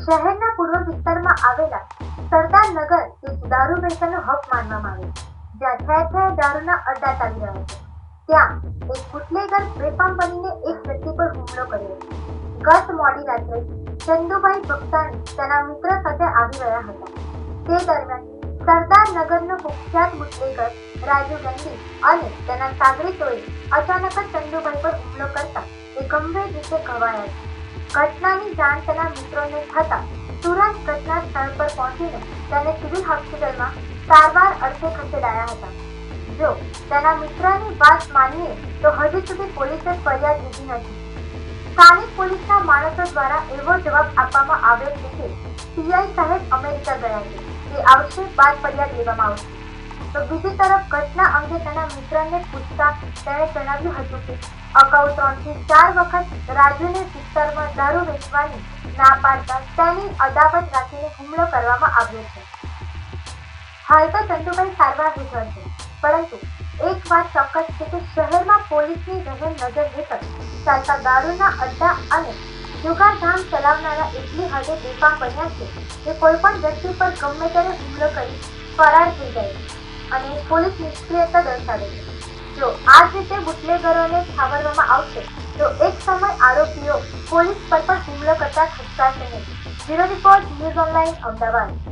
શહેરના પૂર્વ વિસ્તારમાં આવેલા સરદાર નગર એક દારૂ વેચાણનો હબ માનવામાં આવે છે, જ્યાં ઠેર ઠેર દારૂના અડ્ડા ચાલી રહ્યા છે. ત્યાં એક બુટલેગર બેફામ બનીને એક વ્યક્તિ પર હુમલો કર્યો. ગત મોડી રાત્રે ચંદુભાઈ ભક્તાણી તેના મિત્ર સાથે આવી રહ્યા હતા. તે દરમિયાન સરદાર નગરનો કુખ્યાત બુટલેગર રાજુ ગંડી અને તેના સાગરીતોએ અચાનક જ ચંદુભાઈ પર હુમલો કરતા તે ગંભીર રીતે ઘવાયા છે. ઘટનાની જાણ તેના મિત્રોને થતા તુરંત ઘટના સ્થળ પર પહોંચીને તેને સિવિલ હોસ્પિટલમાં સારવાર અર્થે ખસેડાયા હતા. જો તેના મિત્રની વાત માનીએ તો હજી સુધી પોલીસે ફરિયાદ લીધી નથી. સ્થાનિક પોલીસના માણસો દ્વારા એવો જવાબ આપવામાં આવ્યો છે કે પીઆઈ સાહેબ અમેરિકા ગયા છે, તે આવશે બાદ ફરિયાદ લેવામાં આવશે. તો બીજી તરફ ઘટના અંગે તેના મિત્રને પૂછતા તેણે જણાવ્યું હતું કે અગાઉ 3 થી 4 વખત રાજુને વિસ્તારમાં દારૂ વેચવાની ના પાડતા તેની અદાવત રાખીને હુમલો કરવામાં આવ્યો છે. હાલ તો ચંદુભાઈ સારવાર હેઠળ છે, પરંતુ એક વાત ચોક્કસ છે કે શહેરમાં પોલીસની રહેમ નજર હેઠળ ચાલતા દારૂના અડ્ડા અને જુગારધામ ચલાવનારા એટલી હદે બેફામ બન્યા છે કે કોઈ પણ વ્યક્તિ પર ગમે ત્યારે હુમલો કરી ફરાર થઈ જાય છે અને પોલીસ નિષ્ક્રિયતા દર્શાવે છે. જો આ જ રીતે બુટલેગરોને છાવરવામાં આવશે તો એક સમય આરોપીઓ પોલીસ પર પણ હુમલો કરતા ખચકાશે નહીં. Bureau report, news online, Ahmedabad.